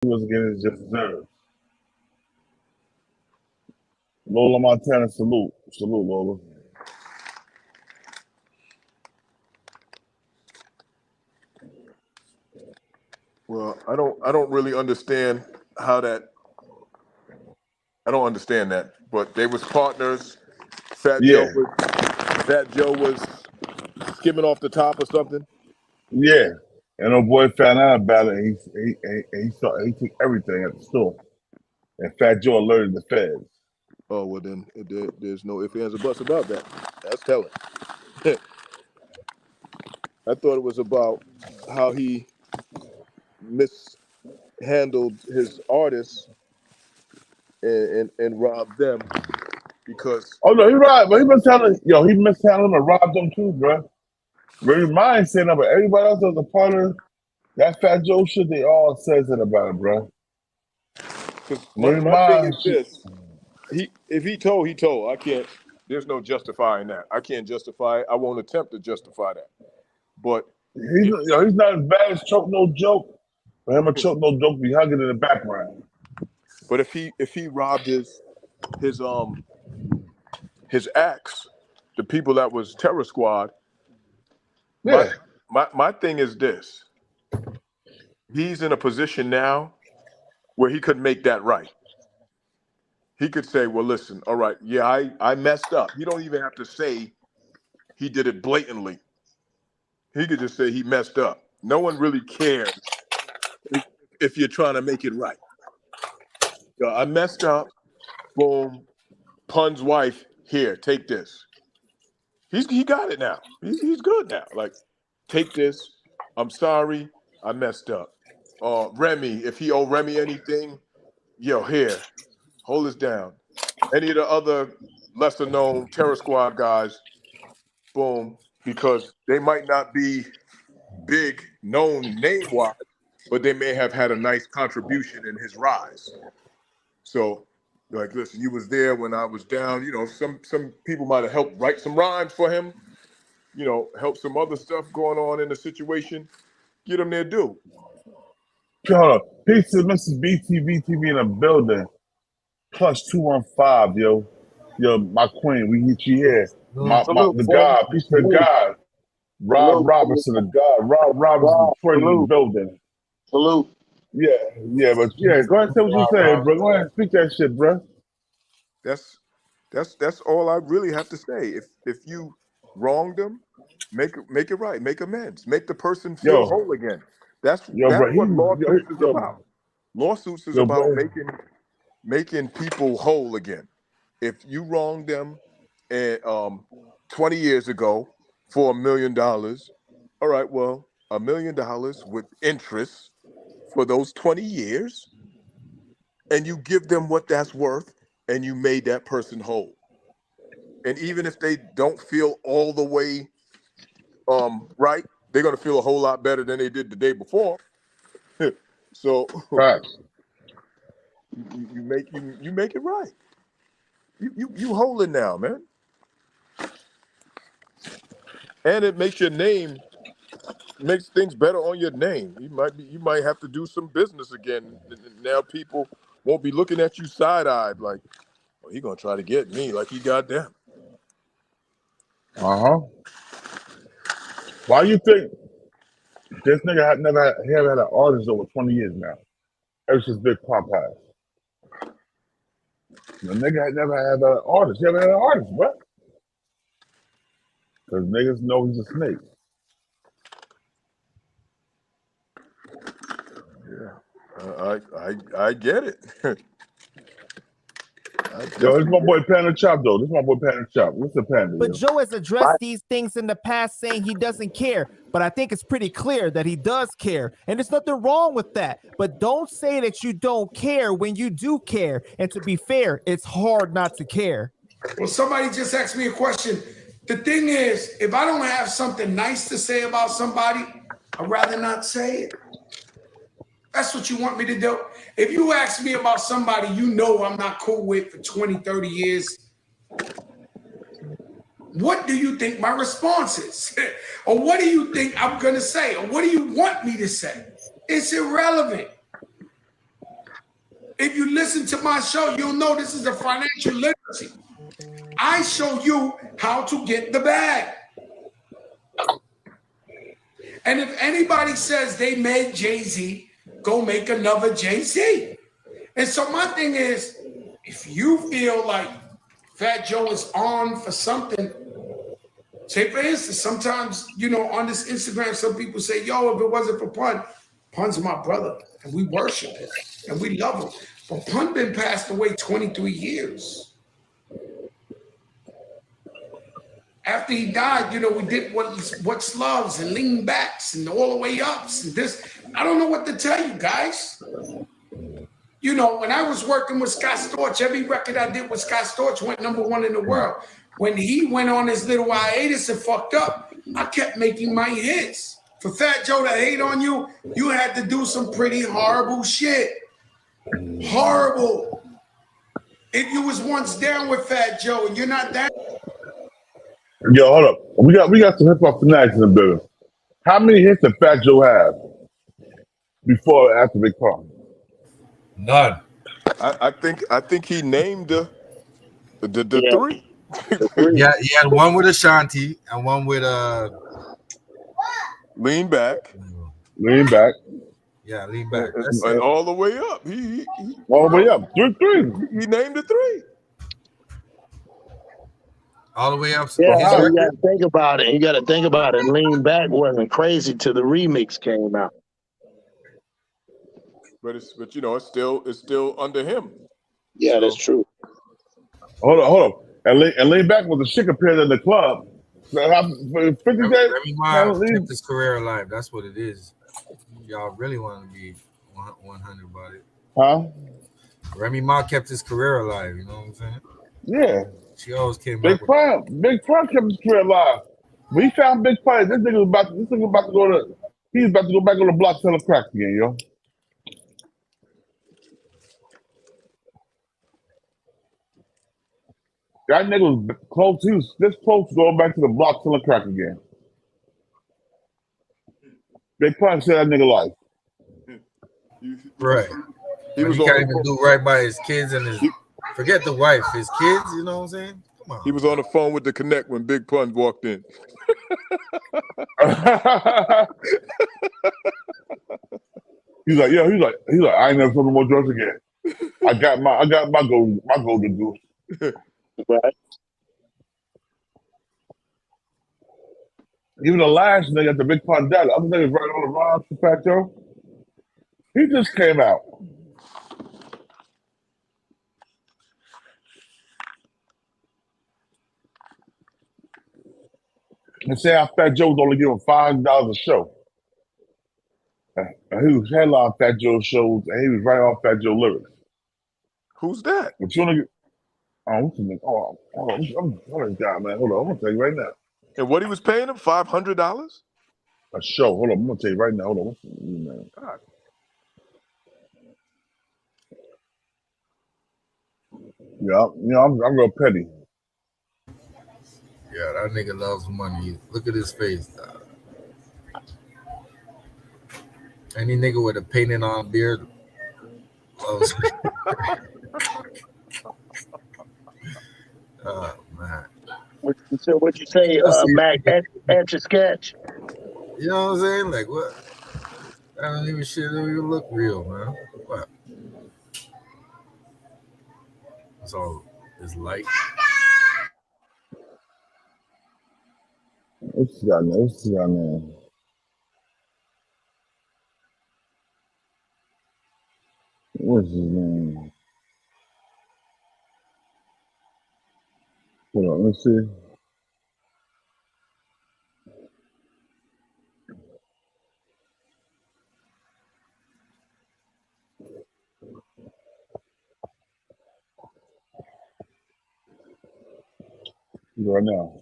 He was getting his just deserved. Lola Montana, salute. Salute, Lola. Well, I don't really understand how that. I don't understand that. But they was partners. Fat Joe Yeah, was Fat Joe was skimming off the top or something. yeah. And old boy found out about it. He took everything at the store. And Fat Joe alerted the feds. Oh well, then there's no ifs ands or buts about that. That's telling. I thought it was about how he mishandled his artists and robbed them because Oh no, he right, but he mishandled him and robbed them too, bro. Really, mine saying that, but everybody else that was a part of that Fat Joe shit, they all says it about it, bro. Really, my thing mine is shit. this: if he told, he told. I can't. There's no justifying that. I can't justify it. I won't attempt to justify that. But if He's not as bad as Choke No Joke, but him and Choke No Joke be hugging in the background. but if he robbed his um his acts, the people that was Terror Squad, my Yeah, my thing is this: he's in a position now where he could make that right. He could say, "Well, listen, all right, yeah, I messed up." He don't even have to say he did it blatantly. He could just say he messed up. No one really cares if, if you're trying to make it right. I messed up. Boom. Pun's wife, here, take this. He got it now. He's good now. Like, take this. I'm sorry. I messed up. Remy, if he owe Remy anything, yo, here, hold this down. Any of the other lesser known Terror Squad guys, boom, because they might not be big known name wise, but they may have had a nice contribution in his rise. So, like, listen, you was there when I was down. You know, some people might have helped write some rhymes for him. You know, help some other stuff going on in the situation. Get them their due. hold on. Peace to Mrs. BTVTV in the building. Plus 215, yo. Yo, my queen, we get you here. Salute, The boy. God, peace to the Salute, God. Rob salute, Robertson, the God. Rob Robertson, salute, Detroit in the salute, building. salute. Yeah, yeah, but yeah, go ahead and say what you saying, bro. Go ahead and speak that shit, bro. That's that's all I really have to say. If you wronged them, make it right. Make amends. Make the person feel Yo, whole again. yo, That's bro, what lawsuits is yo, about. Lawsuits is yo, about bro. making people whole again. If you wronged them and 20 years ago for $1 million, all right, well, $1 million with interest for those 20 years, and you give them what that's worth, and you made that person whole. And even if they don't feel all the way right, they're gonna feel a whole lot better than they did the day before. So Facts. you make it right. You whole it now, man. And it makes your name makes things better on your name. You might have to do some business again. Now people won't be looking at you side eyed like, oh, he gonna try to get me like he got them. Uh-huh. Why you think this nigga he haven't had an artist over 20 years now? Ever since Big Pop passed. The nigga had never had an artist. He haven't had an artist, bro. Because niggas know he's a snake. I get it. I Yo, this definitely my get boy it. Panda Chop, though. This my boy Panda Chop. What's the Panda, But yo? Joe has Right. addressed these things in the past, saying he doesn't care. But I think it's pretty clear that he does care. And there's nothing wrong with that. But don't say that you don't care when you do care. And to be fair, it's hard not to care. Well, somebody just asked me a question. The thing is, if I don't have something nice to say about somebody, I'd rather not say it. That's what you want me to do. If you ask me about somebody you know I'm not cool with for 20, 30 years, what do you think my response is? Or what do you think I'm going to say? Or what do you want me to say? It's irrelevant. if you listen to my show, you'll know this is a financial literacy. I show you how to get the bag. And if anybody says they made Jay-Z, go make another Jay-Z. And so my thing is, if you feel like Fat Joe is on for something, say for instance, sometimes, on this Instagram, some people say, yo, if it wasn't for Pun, Pun's my brother, and we worship him, and we love him. But Pun been passed away 23 years. After he died, we did what's loves and lean backs and all the way ups and this. I don't know what to tell you guys. When I was working with Scott Storch, every record I did with Scott Storch went #1 in the world. When he went on his little hiatus and fucked up, I kept making my hits. For Fat Joe to hate on you, you had to do some pretty horrible shit. Horrible. If you was once down with Fat Joe and you're not down. Yo, hold up. We got some hip hop fanatics in the building. How many hits did Fat Joe have before or after Big Pun? None. I think he named the Yeah. three. Yeah, he had one with Ashanti and one with Lean back. Lean back. Yeah, lean back. And all the way up. He All the way up. Three. He named the three. All the way up. Yeah, his you record. got to think about it. You got to think about it. Lean Back wasn't crazy till the remix came out. But it's still under him. Yeah, that's true. Hold up. And Lean back was a shit compared to the club. 50 days. Remy Ma kept his career alive. That's what it is. Y'all really want to be 100 about it. Huh? Remy Ma kept his career alive. You know what I'm saying? Yeah. She always came Big back. Pun kept his career alive. We found Big Pun. This nigga about to go to. He's about to go back on the block selling crack again, yo. That nigga was close. He was this close to going back to the block selling crack again. Big Pun saved that nigga life. Right. He can't even do right by his kids and forget the wife, his kids. You know what I'm saying? Come on. He was on the phone with the Connect when Big Pun walked in. He's like, I ain't never sold more drugs again. I got my golden goose. Right. Even the last nigga at the Big Pun dad, the other niggas right on the rhymes for Fat Joe. He just came out. And say how Fat Joe was only giving $5 a show. And he was headline Fat Joe shows, and he was right off Fat Joe lyrics. Who's that? But you want to get? Oh, what's his name? Oh, hold on, I'm down, man. Hold on, I'm gonna tell you right now. And what he was paying him? $500? A show. Hold on, I'm gonna tell you right now. Hold on, what's his name? God. Yeah, I'm real petty. Yeah, that nigga loves money. Look at his face, dog. Any nigga with a painted on beard loves me. Oh man. What you say, Mac? Etch a sketch. You know what I'm saying? Like what? That don't even look real, man. What? So it's light. What's his name? What's his name? Hold on, let's see. Right now.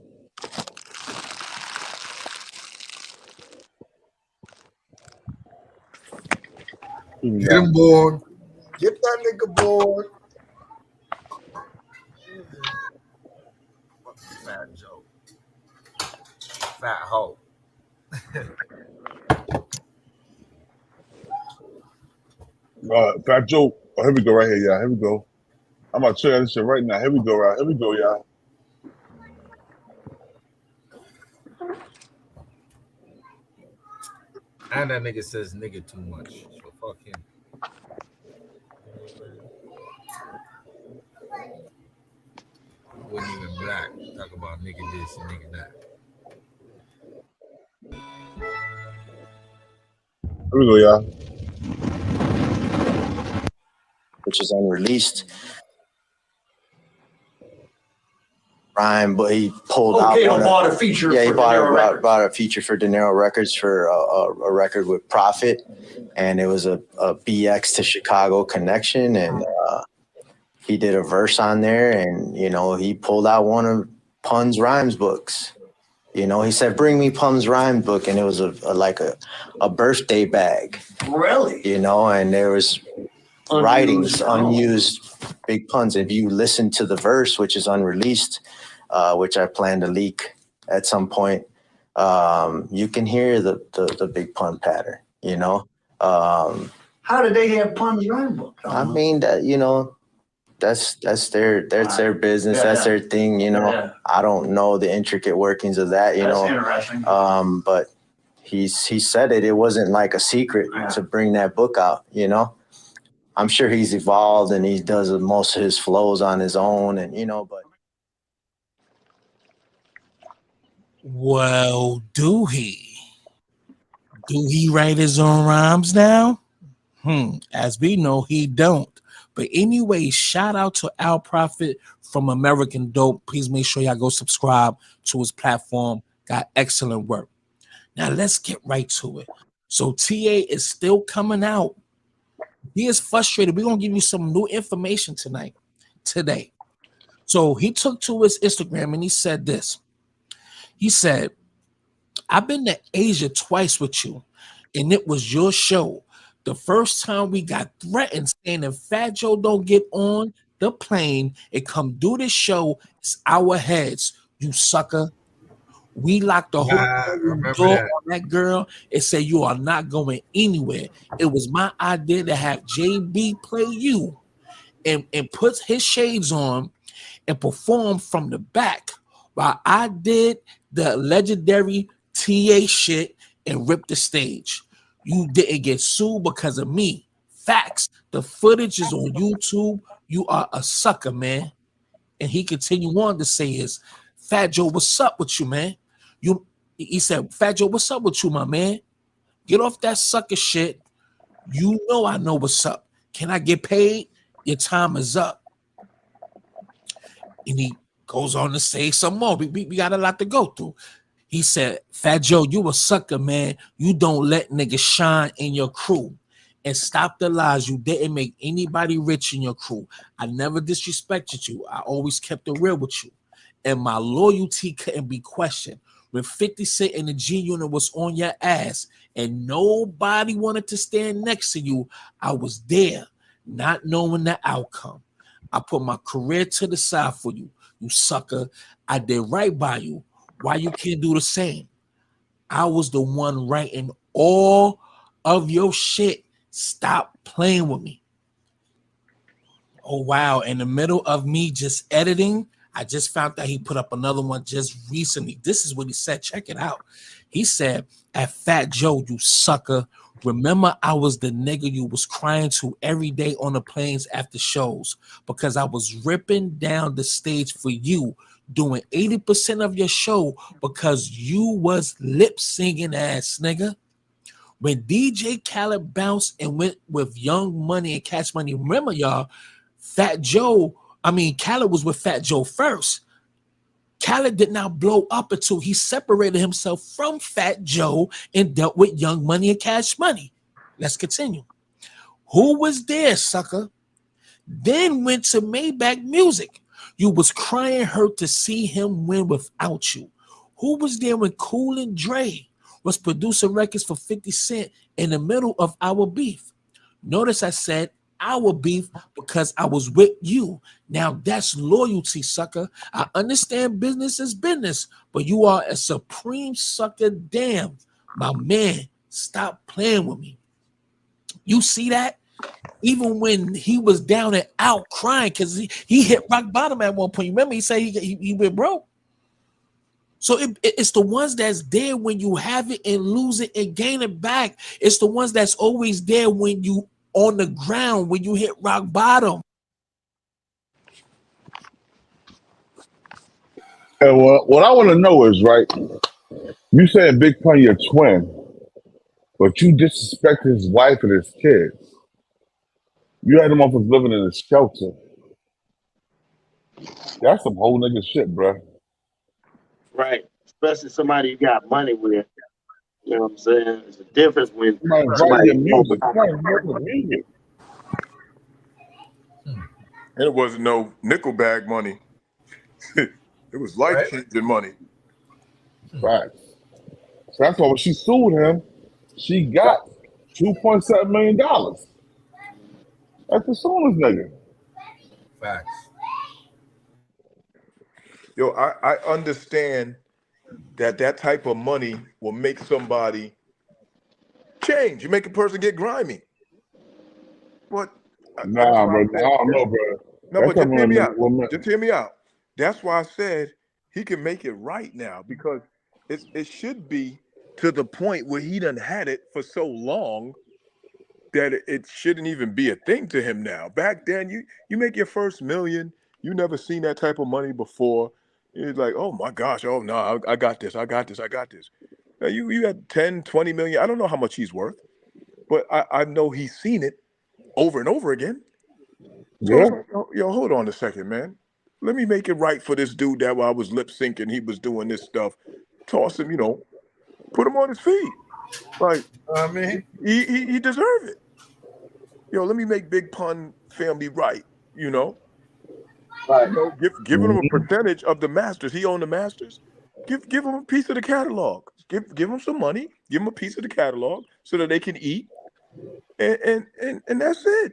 Get him bored. Get that nigga bored. Fat Joe. Fat hoe. Fat Joe. Oh, here we go, right here, y'all. Here we go. I'm gonna show you this shit right now. Here we go, y'all. Here we go, y'all. And that nigga says nigga too much. So fuck him. Wasn't even black. Talk about nigga this and nigga that. Here we go, y'all. Which is unreleased. Rhyme, but he pulled out. Bought a feature. Yeah, he for bought a feature for De Niro Records for a record with Profit, and it was a BX to Chicago connection, and he did a verse on there, and he pulled out one of Pun's rhymes books. He said, "Bring me Pun's rhyme book," and it was a birthday bag. Really? And there was writings, unused big puns. If you listen to the verse, which is unreleased, which I plan to leak at some point, you can hear the big pun pattern. How did they have Pun's rhyme book? I mean that that's their business. Yeah, that's their thing. Yeah. I don't know the intricate workings of that. That's interesting. But he said it. It wasn't like a secret to bring that book out. I'm sure he's evolved and he does most of his flows on his own, and but. Well, do he? Do he write his own rhymes now? As we know, he don't. But anyway, shout out to Al Prophet from American Dope. Please make sure y'all go subscribe to his platform. Got excellent work. Now let's get right to it. So TA is still coming out. He is frustrated. We're going to give you some new information today. So he took to his Instagram and he said this. He said, "I've been to Asia twice with you, and it was your show. The first time we got threatened saying if Fat Joe don't get on the plane and come do this show, it's our heads, you sucker. We locked the whole door on that girl and said you are not going anywhere. It was my idea to have JB play you and put his shades on and perform from the back while I did the legendary TA shit and ripped the stage. You didn't get sued because of me. Facts. The footage is on YouTube. You are a sucker, man." And he continued on to say is, "Fat Joe, what's up with you, man? He said, Fat Joe, what's up with you, my man? Get off that sucker shit. You know I know what's up. Can I get paid? Your time is up." And he goes on to say some more. We got a lot to go through. He said, "Fat Joe, you a sucker, man. You don't let niggas shine in your crew. And stop the lies. You didn't make anybody rich in your crew. I never disrespected you. I always kept it real with you. And my loyalty couldn't be questioned. When 50 Cent and the G Unit was on your ass and nobody wanted to stand next to you, I was there, not knowing the outcome. I put my career to the side for you, you sucker. I did right by you. Why you can't do the same? I was the one writing all of your shit. Stop playing with me." Oh, wow. In the middle of me just editing, I just found that he put up another one just recently. This is what he said. Check it out. He said, "At Fat Joe, you sucker. Remember, I was the nigga you was crying to every day on the planes after shows because I was ripping down the stage for you, doing 80% of your show because you was lip singing ass nigga. When DJ Khaled bounced and went with Young Money and Cash Money, remember y'all, Khaled was with Fat Joe first. Khaled did not blow up until he separated himself from Fat Joe and dealt with Young Money and Cash Money. Let's continue. Who was there, sucker? Then went to Maybach Music. You was crying hurt to see him win without you. Who was there when Cool and Dre was producing records for 50 Cent in the middle of our beef? Notice I said our beef because I was with you. Now that's loyalty, sucker. I understand business is business, but you are a supreme sucker. Damn, my man, stop playing with me. You see that? even when he was down and out crying because he hit rock bottom at one point. Remember, he said he went broke. So it's the ones that's there when you have it and lose it and gain it back. It's the ones that's always there when you on the ground, when you hit rock bottom. And what I want to know is, right, you saying Big Pun your twin, but you disrespect his wife and his kids. You had him off of living in a shelter. That's some whole nigga shit, bro. Right. Especially somebody you got money with. You know what I'm saying? There's a difference when Somebody writing somebody your music. Somebody writing your music. And it wasn't no nickel bag money. It was life changing money. Right. So that's why when she sued him, she got $2.7 million. That's the suing this nigga. Facts. Yo, I understand that type of money will make somebody change. You make a person get grimy. But that's Nah, why I bro. said, I don't know, bro. no, That's but just something hear me when out. women. Just hear me out. That's why I said he can make it right now because it should be to the point where he done had it for so long that it shouldn't even be a thing to him now. Back then, you make your first million, you never seen that type of money before. It's like, oh my gosh, oh no, I got this, I got this, I got this. Now you had 10, 20 million. I don't know how much he's worth, but I know he's seen it over and over again. So it's Yeah. like, yo, hold on a second, man. Let me make it right for this dude that while I was lip syncing, he was doing this stuff. Toss him, put him on his feet. Like I mean, he deserve it. Yo, let me make Big Pun family right. right. Giving him a percentage of the masters. He owned the masters. Give him a piece of the catalog. Give him some money. Give him a piece of the catalog so that they can eat. And that's it.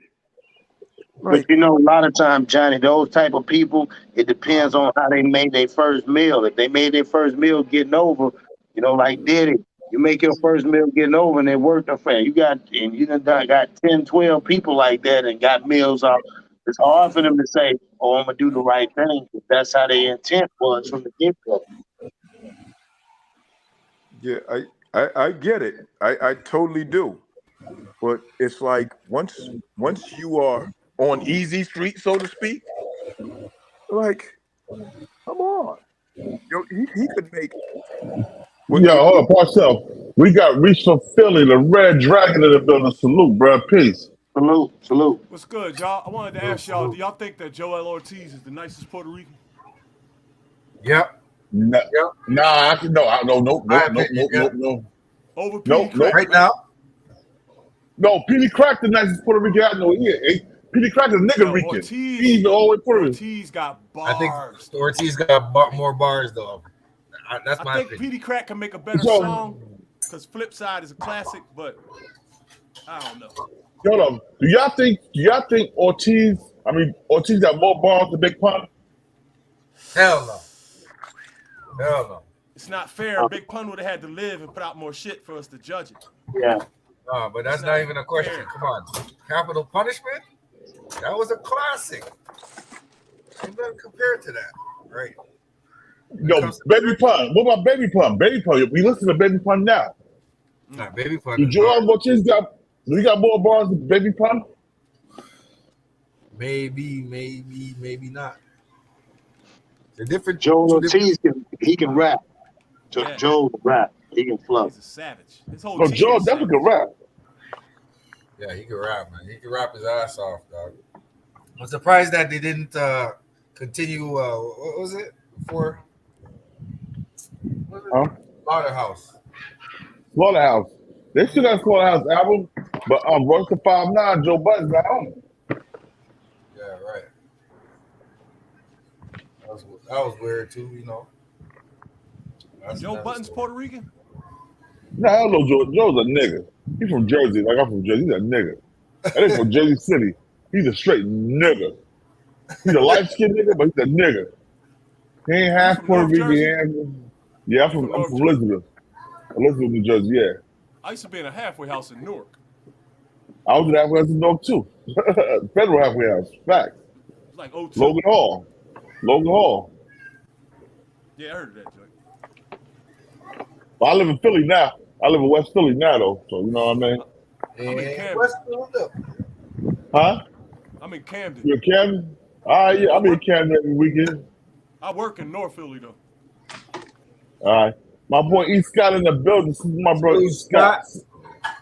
But Like, a lot of times, Johnny, those type of people, it depends on how they made their first meal. If they made their first meal getting over, like Diddy, you make your first meal getting over and it worked a fan. You done got 10, 12 people like that and got meals off. It's hard for them to say, oh, I'm gonna do the right thing. If that's how their intent was from the get-go. yeah, I get it. I totally do. But it's like once you are on easy street, so to speak, like, come on. He could make what, Yo, hold up, Parcell. We got Reach from Philly, the Red Dragon of the building. Salute, bro. Peace. Salute, salute. What's good, y'all? I wanted to ask y'all, do y'all think that Joel Ortiz is the nicest Puerto Rican? yep. Nah, Yep. I can no. My opinion, yeah. Over Petey Nope. Crack, Right man. now, No, Petey Crack the nicest Puerto Rican I know here. Petey Crack is nigga Yo, Rican. He even all the way Puerto Rican. Ortiz got I think bars. Ortiz got more bars though. That's my I think opinion. Petey Crack can make a better So- song because Flipside is a classic, but I don't know. Hold on. Do y'all think Ortiz got more bars than Big Pun? Hell no. It's not fair. Big Pun would have had to live and put out more shit for us to judge it. Yeah. No, but that's not even a question. Come on. Capital Punishment? That was a classic. Ain't nothing compared to that. Right. No, Baby Pun. What about Baby Pun? Baby Pun. We listen to Baby Pun now. Nah, Baby Pun. Do Joel Ortiz got more bars than Baby Pun? Maybe not. The different Joel Ortiz he can rap. Yeah. Joel can rap. He can flow. He's a savage. His whole No, team Joel is definitely savage. can rap. Yeah, he can rap, man. He can rap his ass off, dog. I'm surprised that they didn't continue. What was it before? Huh? Slaughterhouse. Slaughterhouse. They still got a Slaughterhouse album, but Royce the 5'9", Joe Budden's not on it. Yeah, right. That was weird too, Joe Button's Puerto Rican? Nah, I don't know Joe. Joe's a nigga. He's from Jersey, like I'm from Jersey. He's a nigga. That ain't from Jersey City. He's a straight nigga. He's a light-skinned nigga, but he's a nigga. He ain't half from Puerto North Rican. Jersey? Yeah, I'm from North Elizabeth. Elizabeth, New Jersey, yeah. I used to be in a halfway house in Newark. I was in halfway house in New York too. Federal halfway house. Facts. It's like 02. Logan Hall. Logan Hall. Yeah, I heard of that joint. But I live in Philly now. I live in West Philly now though. So you know what I mean? I'm in Yeah, Camden. Westfield up. Huh? I'm in Camden. You in Camden? Yeah, I'm in Camden every weekend. I work in North Philly though. All right. My boy E. Scott in the building. This is my brother E. Scott.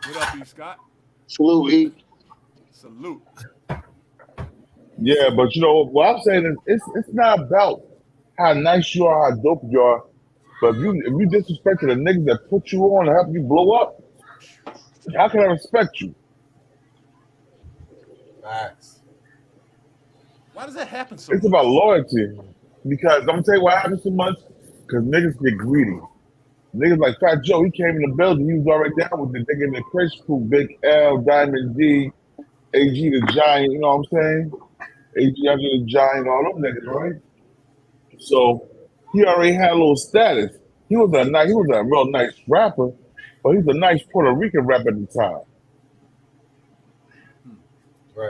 What up, E. Scott? Salute, E. Salute. Yeah, but you know what I'm saying is it's not about how nice you are, how dope you are. But if you disrespect the niggas that put you on and help you blow up, how can I respect you? Facts. Why does that happen so It's much? about loyalty. Because I'm gonna tell you what happens so much. Because niggas get greedy. Niggas like Fat Joe, he came in the building, he was already down with the nigga in the Chris crew, Big L, Diamond D, AG the Giant, you know what I'm saying? AG under the Giant, all them niggas, right? So he already had a little status. He was a real nice rapper, but he was a nice Puerto Rican rapper at the time.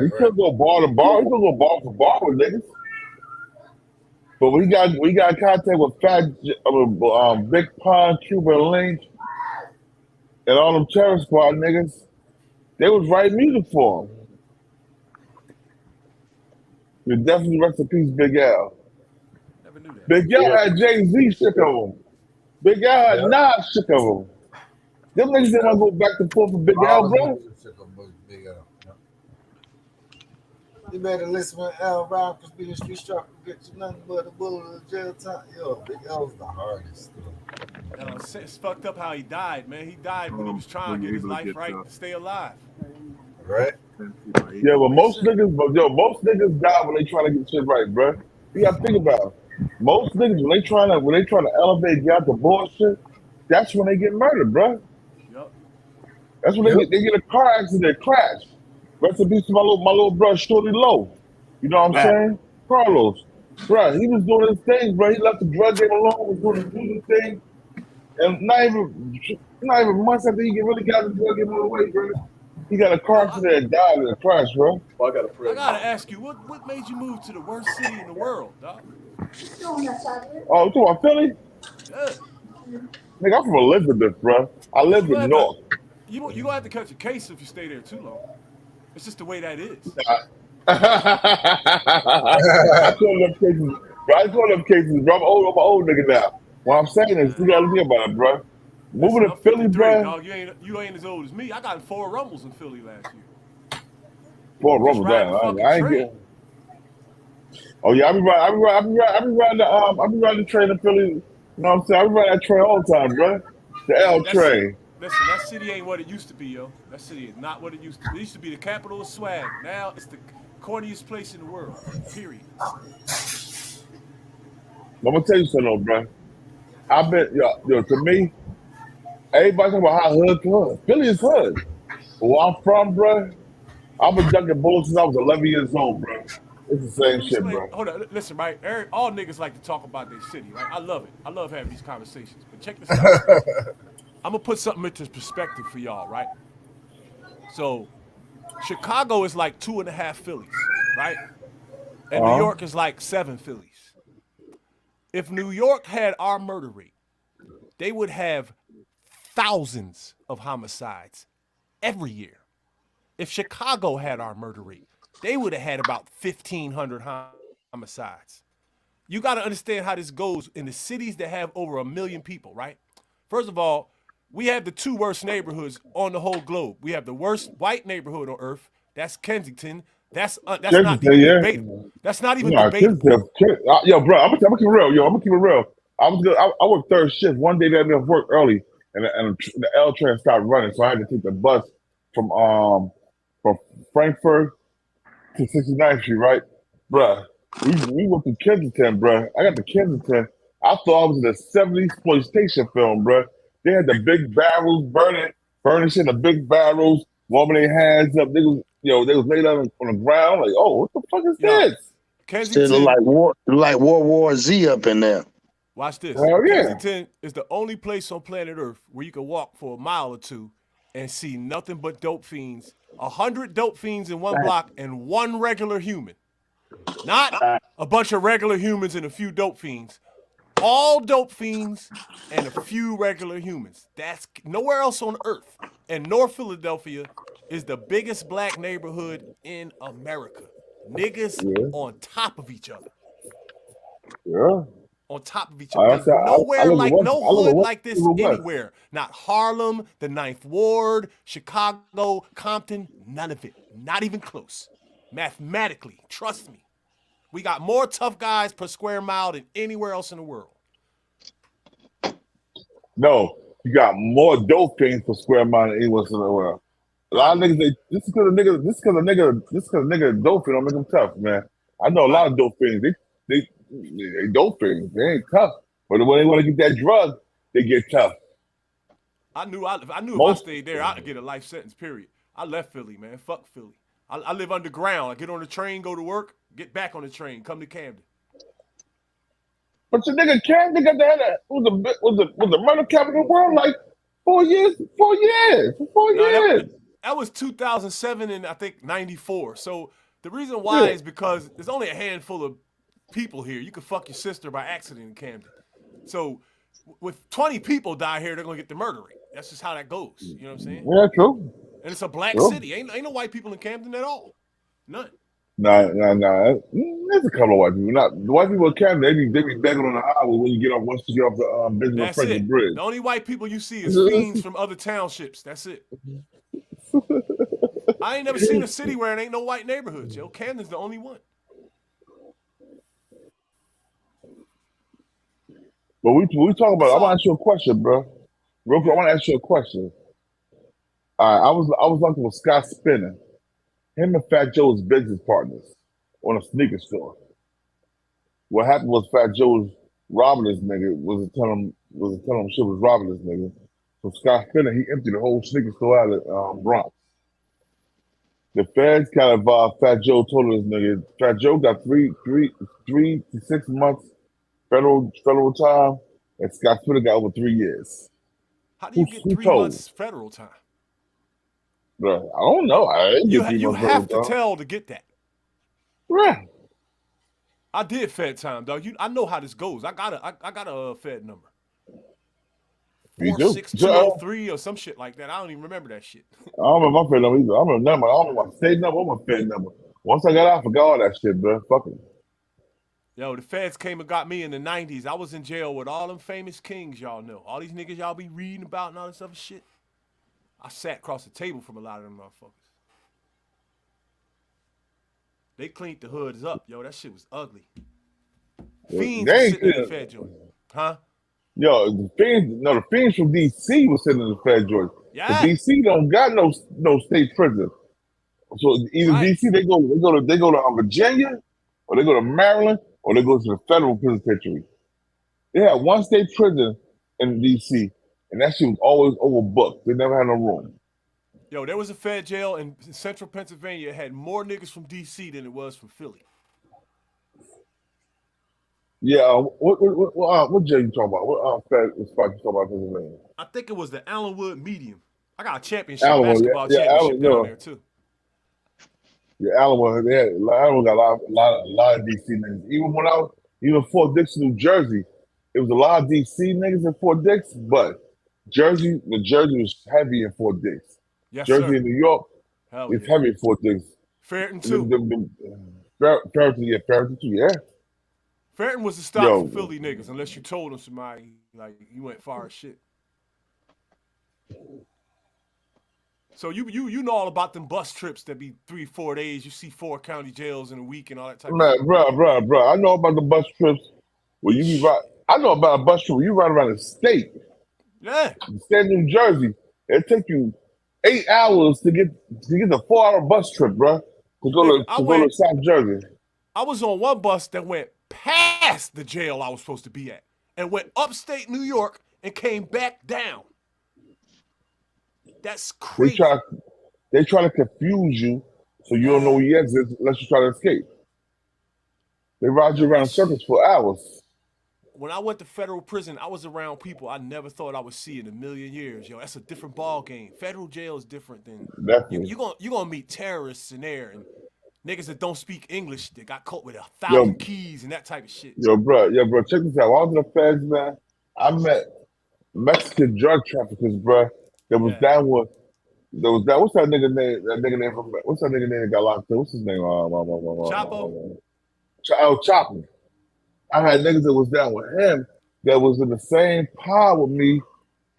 He could go bar to bar, he could go bar for bar with niggas. But we got contact with Big Pond, Cuban Link, and all them terror squad niggas. They was writing music for him. You definitely rest in peace, Big L. Never knew that. Big L had Jay-Z shook of him. Big L had Nas shook of him. Them niggas didn't want to go back and forth with Big L, bro. Big L. You better listen to L Rob because being street sharp get you nothing but a bullet of jail time. Yo, Big L's the hardest. It's fucked up how he died, man. He died when he was trying to get his life right to stay alive. Right? Yeah, but most niggas die when they trying to get shit right, bro. You gotta think about it. Most niggas when they trying to elevate, get out the bullshit, that's when they get murdered, bro. Yep. That's when they get a car accident, crash. Rest in peace to my little brother, Shorty Low. You know what I'm saying? Carlos. Bro, he was doing his thing, bro. He left the drug game alone, was doing his music thing. And not even months after he really got the drug game away, bro. He got a car accident and died in a crash, bro. I gotta ask you, what made you move to the worst city in the world, dog? Oh, you talking about Philly? Yeah. Nigga, I'm from Elizabeth, bro. I live in North. You gonna have to catch a case if you stay there too long. It's just the way that is. I call them cases, bro. I'm an old nigga now. What I'm saying is, you gotta think about it, bro. Moving to Philly, bro. Dog, you ain't as old as me. I got 4 Rumbles in Philly last year. 4 Rumbles, I ain't getting. Oh yeah, I be riding the train in Philly. You know what I'm saying? I be riding that train all the time, bro. The L train. Listen, that city ain't what it used to be, yo. That city is not what it used to be. It used to be the capital of swag. Now it's the corniest place in the world. Period. I'm gonna tell you something, though, bro. I bet, yo, to me, everybody talking about how hood to hood. Philly is hood. But where I'm from, bro, I've been ducking bullets since I was 11 years old, bro. It's the same shit, bro. Hold on, listen, right? All niggas like to talk about their city, right? I love it. I love having these conversations. But check this out. I'm gonna put something into perspective for y'all, right? So, Chicago is like 2.5 Phillies, right? And New York is like 7 Phillies. If New York had our murder rate, they would have thousands of homicides every year. If Chicago had our murder rate, they would have had about 1,500 homicides. You got to understand how this goes in the cities that have over 1 million people, right? First of all, we have the 2 worst neighborhoods on the whole globe. We have the worst white neighborhood on earth. That's Kensington. That's not even debatable. That's not even debatable. Yo, bro, I'm gonna keep it real. I'm gonna keep it real. I worked third shift. One day they had me off work early, and the L train stopped running, so I had to take the bus from Frankfurt to 69th Street, right? Bruh, we went to Kensington, bruh. I got to Kensington. I thought I was in a 70s exploitation film, bruh. They had the big barrels burning shit in the big barrels, warming their hands up. They was laid out on the ground. Like, oh, what the fuck is this? Kensington, still like World War Z up in there. Watch this. Hell yeah. Kensington is the only place on planet Earth where you can walk for a mile or two and see nothing but dope fiends 100 dope fiends in one block and one regular human. Not a bunch of regular humans and a few dope fiends. All dope fiends and a few regular humans. That's nowhere else on earth. And North Philadelphia is the biggest black neighborhood in America. Niggas on top of each other. Yeah. On top of each other. There's nowhere like no hood like this anywhere. Not Harlem, the Ninth Ward, Chicago, Compton, none of it. Not even close. Mathematically, trust me. We got more tough guys per square mile than anywhere else in the world. No, you got more dope things per square mile than anywhere else in the world. A lot of niggas, this is because a nigga dope fiend don't make them tough, man. I know a lot of dope fiends. They dope fiends. They ain't tough, but when they want to get that drug, they get tough. I knew if I stayed there, I'd get a life sentence. Period. I left Philly, man. Fuck Philly. I live underground. I get on the train, go to work, get back on the train, come to Camden. But the nigga Camden got was the murder capital of the world like 4 years. That was 2007 and I think 94. So the reason why is because there's only a handful of people here. You could fuck your sister by accident in Camden. So with 20 people die here, they're gonna get the murder rate. That's just how that goes. You know what I'm saying? Yeah, true. And it's a black city. Ain't no white people in Camden at all. None. Nah. There's a couple of white people. Not the white people in Camden. They be begging on the highway when you get off once you get off the Benjamin Franklin Bridge. The only white people you see is fiends from other townships. That's it. I ain't never seen a city where it ain't no white neighborhoods, yo. Camden's the only one. But we talking about. I want to ask you a question, bro. Real quick, I want to ask you a question. All right, I was talking with Scott Spinner. Him and Fat Joe was business partners on a sneaker store. What happened was Fat Joe was robbing this nigga. Was telling him shit was robbing this nigga. So Scott Spinner, he emptied the whole sneaker store out of Bronx. The feds kind of involved Fat Joe. Told this nigga, Fat Joe got 3 to 6 months federal time, and Scott Spinner got over 3 years. How do you get 3 months federal time? Bro, I don't know. You have to tell to get that. Right. I did Fed time, dog. I know how this goes. I got a Fed number. 46203 or some shit like that. I don't even remember that shit. I don't remember my Fed number either. I don't remember my state number or my Fed number. Once I got out, I forgot all that shit, bro. Fuck it. Yo, the feds came and got me in the 90s. I was in jail with all them famous kings y'all know. All these niggas y'all be reading about and all this other shit. I sat across the table from a lot of them motherfuckers. They cleaned the hoods up, yo. That shit was ugly. Fiends was sitting in the Fed joint. Huh? Yo, the fiends from DC was sitting in the Fed joint. Yeah. DC don't got no state prison. So either DC they go to Virginia, or they go to Maryland, or they go to the federal penitentiary. They had one state prison in DC, and that shit was always overbooked. They never had no room. Yo, there was a Fed jail in central Pennsylvania. It had more niggas from DC than it was from Philly. Yeah, what jail you talking about? What Fed spot you talking about Pennsylvania? I think it was the Allenwood Medium. I got a basketball championship down there too. Yeah, Allenwood got a lot of DC niggas. Even Fort Dix, New Jersey, it was a lot of DC niggas in Fort Dix, but Jersey was heavy in Fort Dix. Yes, Jersey sir. and New York, it's heavy in Fort Dix. Ferreton too. Ferreton too, yeah. Ferreton was the stop for Philly niggas, unless you told them somebody like you went far as shit. So you know all about them bus trips that be 3-4 days. You see 4 county jails in a week and all that type of shit. Bro. I know about the bus trips where you be right. I know about a bus trip where you ride around the state. Yeah. The state of New Jersey. It take you 8 hours to get the 4-hour bus trip, bro. To go to South Jersey. I was on one bus that went past the jail I was supposed to be at and went upstate New York and came back down. That's crazy. They try to confuse you so you don't know where you exit unless you try to escape. They ride you around circles for hours. when I went to federal prison, I was around people I never thought I would see in a million years. Yo, that's a different ball game. Federal jail is different than Definitely. you gonna meet terrorists in there and niggas that don't speak English that got caught with 1,000 Yo, keys and that type of shit. bro, check this out. When I was in the feds, man, I met Mexican drug traffickers, bro. That was Yeah. down with. What's that nigga name? What's that nigga name that got locked up? What's his name? Chapo? Chopper. I had niggas that was down with him that was in the same pod with me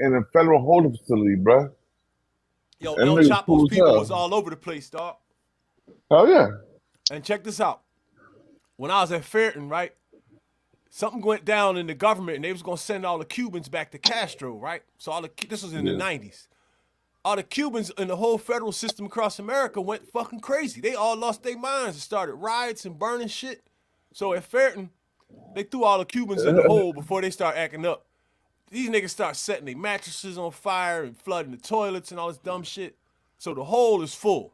in a federal holding facility, bro. Yo, And El niggas Chapo's cool as people hell. was all over the place, dog. Oh yeah. And check this out. When I was at Fairton, right, something went down in the government and they was gonna send all the Cubans back to Castro, right? So this was in the 90s. All the Cubans in the whole federal system across America went fucking crazy. They all lost their minds and started riots and burning shit. So at Fairton, they threw all the Cubans in the hole before they start acting up. These niggas start setting their mattresses on fire and flooding the toilets and all this dumb shit. So the hole is full.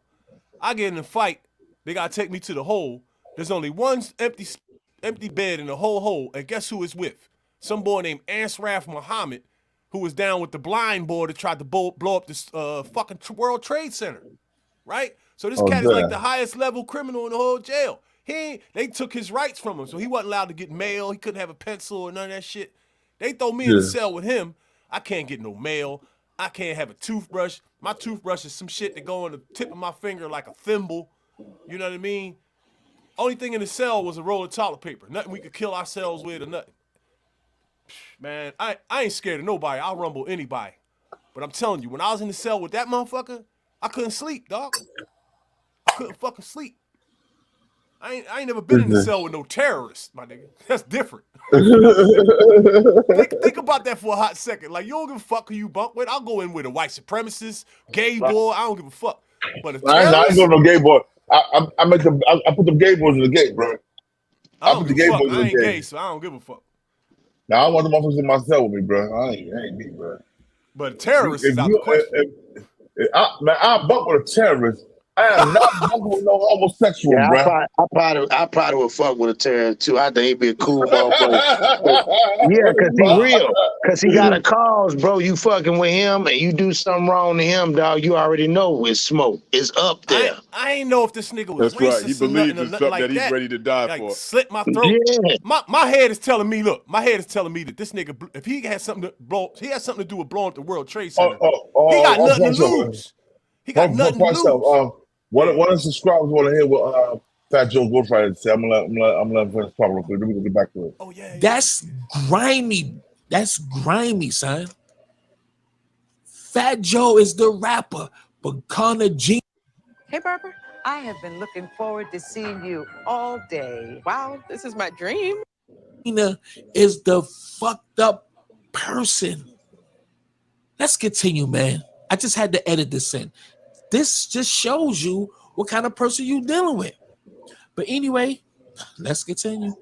I get in a fight. They gotta take me to the hole. There's only one empty bed in the whole hole, and guess who it's with? Some boy named Ansraf Muhammad, who was down with the blind boy that tried to blow up this fucking World Trade Center, right? So this cat is like the highest level criminal in the whole jail. They took his rights from him, so he wasn't allowed to get mail. He couldn't have a pencil or none of that shit. They throw me in the cell with him. I can't get no mail. I can't have a toothbrush. My toothbrush is some shit that go on the tip of my finger like a thimble. You know what I mean? Only thing in the cell was a roll of toilet paper. Nothing we could kill ourselves with or nothing. Man, I ain't scared of nobody. I'll rumble anybody. But I'm telling you, when I was in the cell with that motherfucker, I couldn't sleep, dog. I couldn't fucking sleep. I ain't never been in the cell with no terrorists, my nigga. That's different. think about that for a hot second. Like, you don't give a fuck who you bunk with. I'll go in with a white supremacist, gay boy. I don't give a fuck. But a terrorist, I ain't going no gay boy. I put them gay boys in the gate, bro. I don't give a fuck. I ain't gay, so I don't give a fuck. Now I want the motherfuckers in my cell with me, bro. I ain't me, bro. But a terrorist is out the question. I bump with a terrorist. I am not bumping with no homosexual, bro. I probably would fuck with a terrorist too. I think he'd be a cool motherfucker. Yeah, because he real. Because he got a cause, bro. You fucking with him and you do something wrong to him, dog. You already know it's smoke. It's up there. I ain't know if this nigga was That's right. He racist believes or in nothing something like that he's ready to die for. Slit my throat. Yeah. My head is telling me, look, that this nigga, if he has something to do with blowing up the World Trade Center, he got nothing to lose. He got nothing to lose. One of the subscribers want to hear what Fat Joe Ghostwriter said. I'm gonna let him finish talking real quick. Then we can get back to it. Oh yeah. That's grimy. That's grimy, son. Fat Joe is the rapper, but Connor G. Hey, Barbara. I have been looking forward to seeing you all day. Wow, this is my dream. Is the fucked up person. Let's continue, man. I just had to edit this in. This just shows you what kind of person you dealing with. But anyway, let's continue.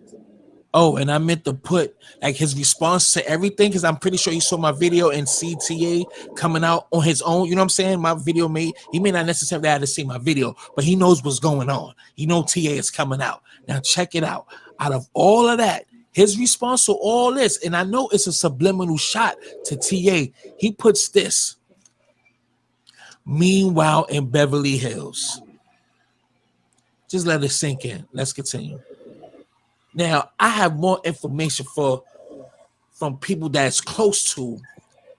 Oh, and I meant to put like his response to everything because I'm pretty sure he saw my video in CTA coming out on his own. You know what I'm saying? My video he may not necessarily have to see my video, but he knows what's going on. He knows TA is coming out. Now check it out. Out of all of that, his response to all this, and I know it's a subliminal shot to TA, he puts this. Meanwhile, in Beverly Hills. Just let it sink in. Let's continue. Now, I have more information from people that's close to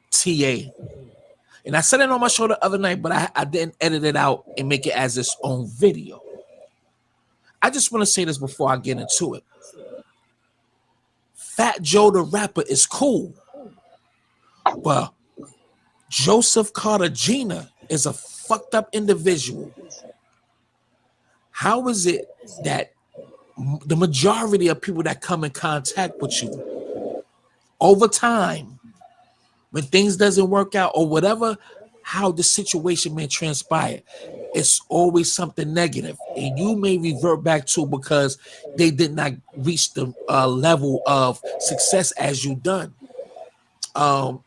TA. And I said it on my show the other night, but I didn't edit it out and make it as its own video. I just want to say this before I get into it. Fat Joe the rapper is cool. But Joseph Carter Jr. is a fucked up individual. How is it that the majority of people that come in contact with you over time, when things doesn't work out or whatever, how the situation may transpire, it's always something negative, and you may revert back to because they did not reach the level of success as you done.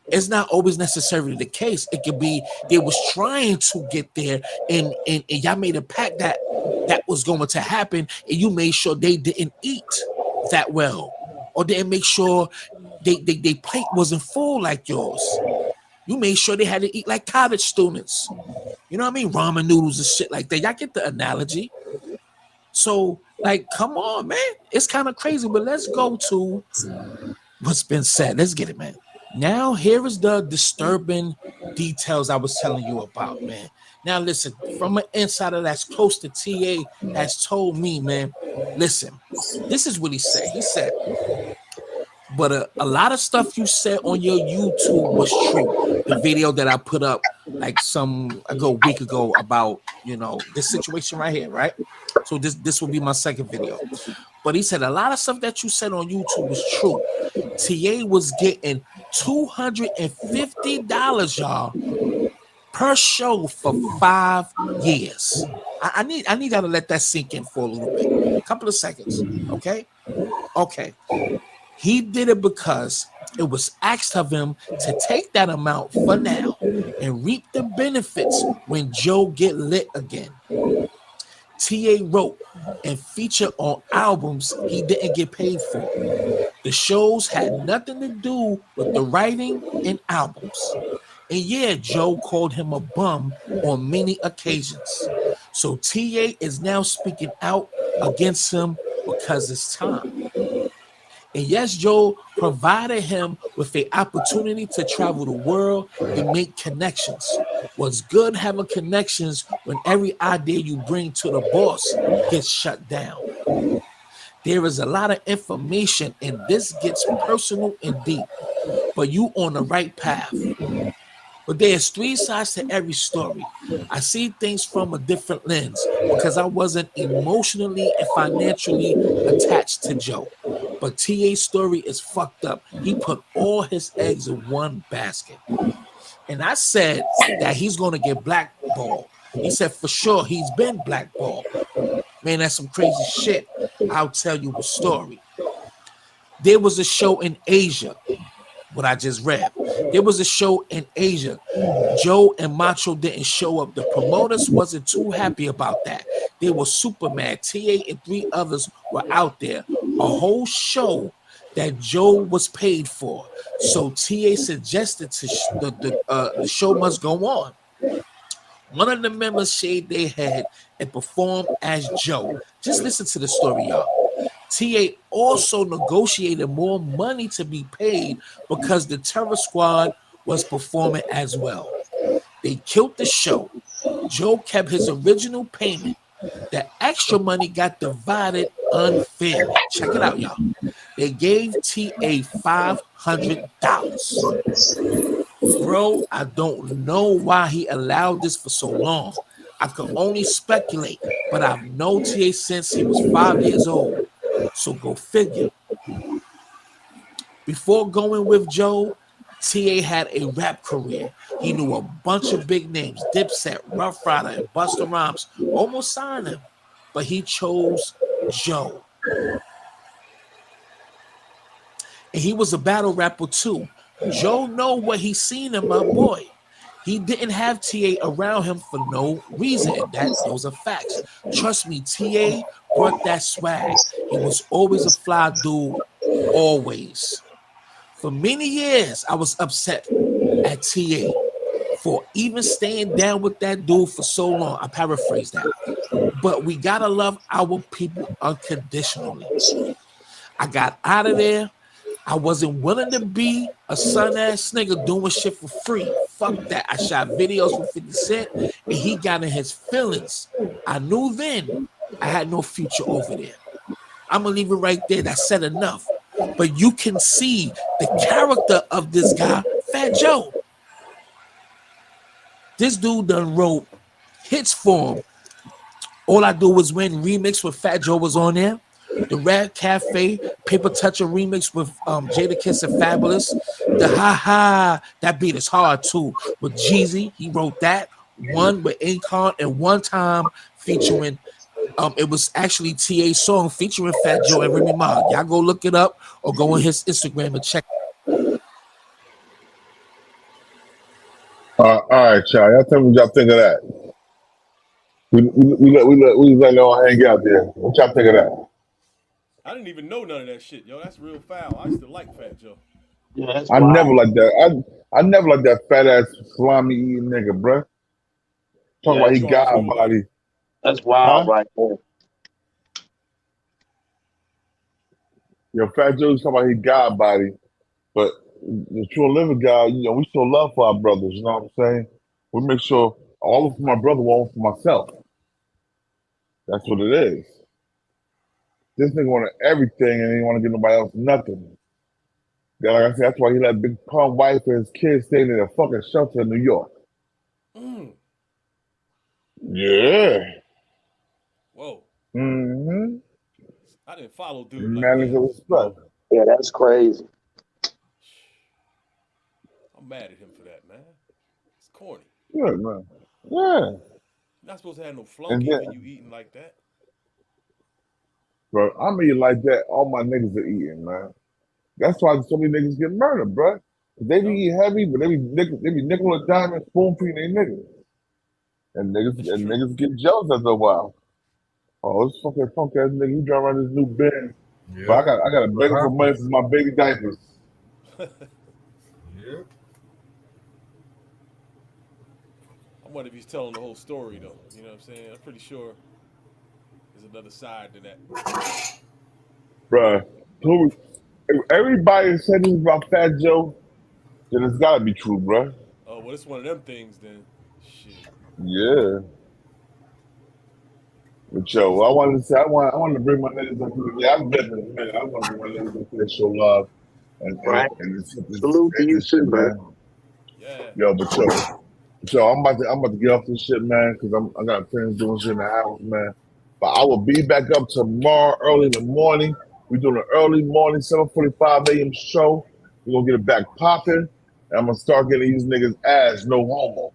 It's not always necessarily the case. It could be they was trying to get there, and y'all made a pact that was going to happen, and you made sure they didn't eat that well. or didn't make sure they plate wasn't full like yours. You made sure they had to eat like college students. You know what I mean? Ramen noodles and shit like that. Y'all get the analogy. So, like, come on, man. It's kind of crazy, but let's go to what's been said. Let's get it, man. Now, here is the disturbing details I was telling you about, man. Now, listen, from an insider that's close to TA has told me, man, listen, this is what he said. He said, but a lot of stuff you said on your YouTube was true. The video that I put up like week ago about, you know, this situation right here, right? So this will be my second video. But he said a lot of stuff that you said on YouTube was true. TA was getting $250, y'all, per show for 5 years. I need y'all to let that sink in for a little bit, a couple of seconds. Okay. He did it because it was asked of him to take that amount for now and reap the benefits when Joe get lit again. TA wrote and featured on albums he didn't get paid for. The shows had nothing to do with the writing and albums. And yeah, Joe called him a bum on many occasions. So TA is now speaking out against him because it's time. And yes, Joe provided him with an opportunity to travel the world and make connections. What's good having connections when every idea you bring to the boss gets shut down? There is a lot of information and this gets personal and deep, but you on the right path. But there's 3 sides to every story. I see things from a different lens because I wasn't emotionally and financially attached to Joe. But TA's story is fucked up. He put all his eggs in one basket. And I said that he's going to get blackballed. He said for sure he's been blackballed. Man, that's some crazy shit. I'll tell you a story. There was a show in Asia, what I just read. There was a show in Asia. Joe and Macho didn't show up. The promoters wasn't too happy about that. They were super mad. TA and 3 others were out there. A whole show that Joe was paid for. So TA suggested to the show must go on. One of the members shaved their head and performed as Joe. Just listen to the story, y'all. TA also negotiated more money to be paid because the Terror Squad was performing as well. They killed the show. Joe kept his original payment. The extra money got divided unfairly. Check it out, y'all. They gave TA $500. Bro, I don't know why he allowed this for so long. I could only speculate, but I've known TA since he was 5 years old. So go figure. Before going with Joe, TA had a rap career. He knew a bunch of big names, Dipset, Rough Rider, and Busta Rhymes almost signed him, but he chose Joe. And he was a battle rapper too. Joe know what he seen in my boy. He didn't have TA around him for no reason, and those are facts. Trust me, TA brought that swag. He was always a fly dude, always. For many years, I was upset at TA for even staying down with that dude for so long. I paraphrase that. But we gotta love our people unconditionally. I got out of there. I wasn't willing to be a son-ass nigga doing shit for free. Fuck that. I shot videos for 50 Cent, and he got in his feelings. I knew then I had no future over there. I'm going to leave it right there. That said enough. But you can see the character of this guy, Fat Joe. This dude done wrote hits for him. All I Do Was Win remix with Fat Joe was on there. The Rat Cafe, Paper Toucher remix with Jadakiss and Fabulous. The Ha Ha, that beat is hard too. With Jeezy, he wrote that. One with Akon and One Time featuring, it was actually TA's song featuring Fat Joe and Remy Ma. Y'all go look it up or go on his Instagram and check. All right, y'all. Y'all tell me what y'all think of that. We let y'all hang out there. What y'all think of that? I didn't even know none of that shit, yo. That's real foul. I used to like Fat Joe. Yeah, that's I never wild. like that. I never like that fat ass salami eating nigga, bruh. Talking Yeah, about he You always God knew about it. body, that's wild huh? right there. Yo, Fat Joe's talking about he God body, but the true and living God, we show love for our brothers. You know what I'm saying? We make sure all of my brother, all for myself. That's what it is. This nigga wanted everything and he didn't want to give nobody else nothing. Yeah, like I said, that's why he let Big Pun wife and his kids stay in a fucking shelter in New York. Mm. Yeah. Whoa. Mm-hmm. I didn't follow dude like Manners that. of respect. Yeah, that's crazy. I'm mad at him for that, man. It's corny. Yeah, man. Yeah. You're not supposed to have no And flunky then, when you eating like that. bro, I'm eating like that. All my niggas are eating, man. That's why so many niggas get murdered, bro. They be Yup. eating heavy, but they be nickel and diamond spoon feeding they niggas. And It's niggas true. get jealous after a while. Oh, this fucking punk ass nigga, he drive around this new Benz. But Yep. I gotta What beg him for money for happens? my baby diapers. Yep. I wonder if he's telling the whole story though. You know what I'm saying? I'm pretty sure there's another side to that. Bruh. If everybody said this about Fat Joe, then it's gotta be true, bruh. Oh, well, it's one of them things then. Shit. Yeah. But yo, I wanted to bring my niggas up here. Yeah, I'm better in a minute. I want to bring my niggas up here to show love Right. and Salute to you this too, shit, man. man. Yeah. Yo, but yo, I'm about to get off this shit, man, because I got things doing shit in the house, man. But I will be back up tomorrow early in the morning. We're doing an early morning, 7:45 a.m. show. We're gonna get it back popping. And I'm gonna start getting these niggas ass, no homo.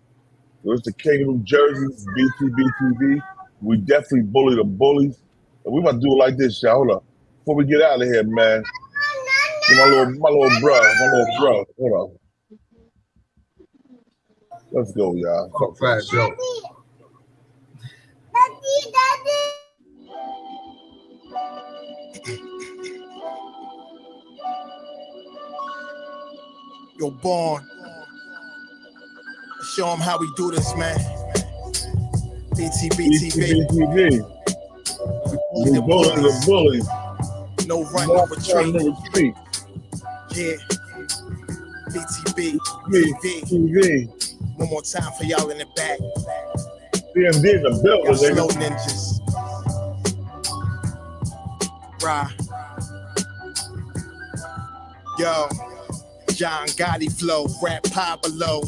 So it's the King of New Jersey's BTBTV. We definitely bully the bullies. And we about to do it like this, y'all. Hold up. Before we get out of here, man. My little bruh. Hold on. Let's go, y'all. Fuck Fuck that Fat shit. Joe. Yo, Born. Show them how we do this, man. BTBTV. BTBTV. We We the bully the bullies. bullies. No run, No no run, retreat. no retreat. Yeah. BTB. TV. TV. One more time for y'all in the back. DMD in the Y'all building, slow nigga. ninjas. Rah. Yo. John Gotti flow. Rap Pablo.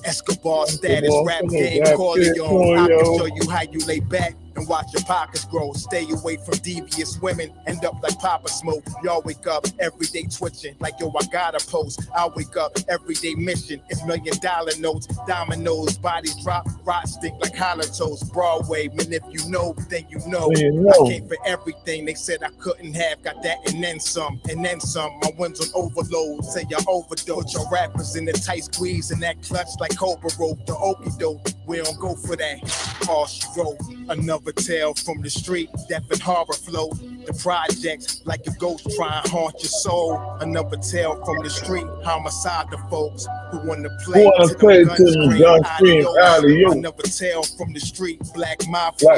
Escobar status. Rap game. Corleone. I can show you how you lay back and watch your pockets grow. Stay away from devious women. End up like Papa Smoke. Y'all wake up every day twitching like yo, I gotta post. I wake up every day mission. It's $1 million notes, dominoes, bodies drop, rot stink like holocaust. Broadway, man, if you know, then you know. I came for everything they said I couldn't have. Got that and then some, and then some. My wins on overload. Say y'all overdose. Your rappers in the tight squeeze and that clutch like Cobra rope. The okie doke. We don't go for that. All she wrote. Another tale from the street, death and horror flow. The projects, like a ghost try and haunt your soul. Another tale from the street, homicide the folks who wanna play to them gun scream, adios. Another tale from the street, black mafia,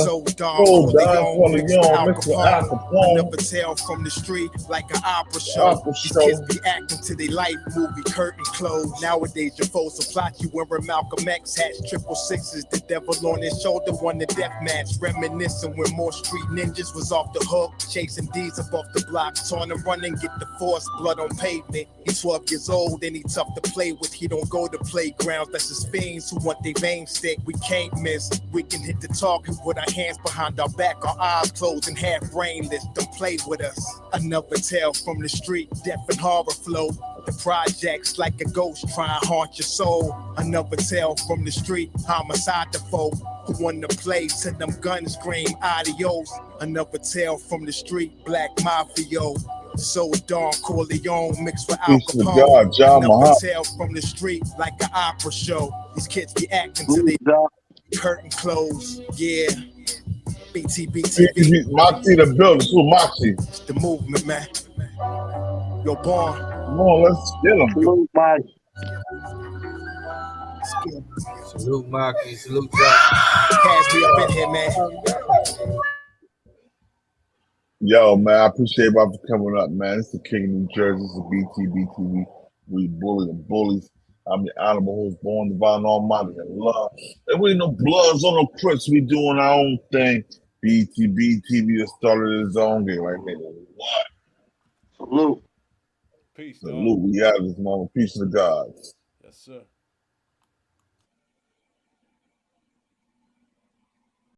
so Don Corleone, mix with Al Capone. Another tale from the street, like an opera show. These kids be acting to their life movie, curtain closed. Nowadays your foes will plot you wearing Malcolm X hats, 666, the devil on his shoulder, won the death match. Reminiscing when more street ninjas was off the hook, chasing D's up off the block, torn and running, get the force, blood on pavement. He's 12 years old and he tough to play with. He don't go to playgrounds, that's his fiends who want their vein stick. We can't miss, we can hit the target with our hands behind our back, our eyes closed and half brainless. Don't play with us. Another tale from the street, death and horror flow. The projects like a ghost try and haunt your soul. Another tale from the street, homicide the foe who want to play till them guns scream adios. Another tale from the street, black mafia. So Don Corleone mixed with Al Capone. Another tale from the street, like an opera show. These kids be acting till they curtain close. Yeah. BTB. Moxie the building. Who Moxie? It's the movement, man. Yo, Born. Come on, let's get him. Salute, Mike. Salute, Maki. Salute, y'all. Casby up in here, man. Yo, man, I appreciate y'all for coming up, man. It's the King of New Jersey. It's the BTBTV. We bully the bullies. I'm the honorable host, born divine, almighty, and love. And we ain't no bloods or no crips. We doing our own thing. BTBTV has started his own game. Like, nigga, what? Salute. Peace, dog. Salute. We out of this moment. Peace to the gods. Yes, sir.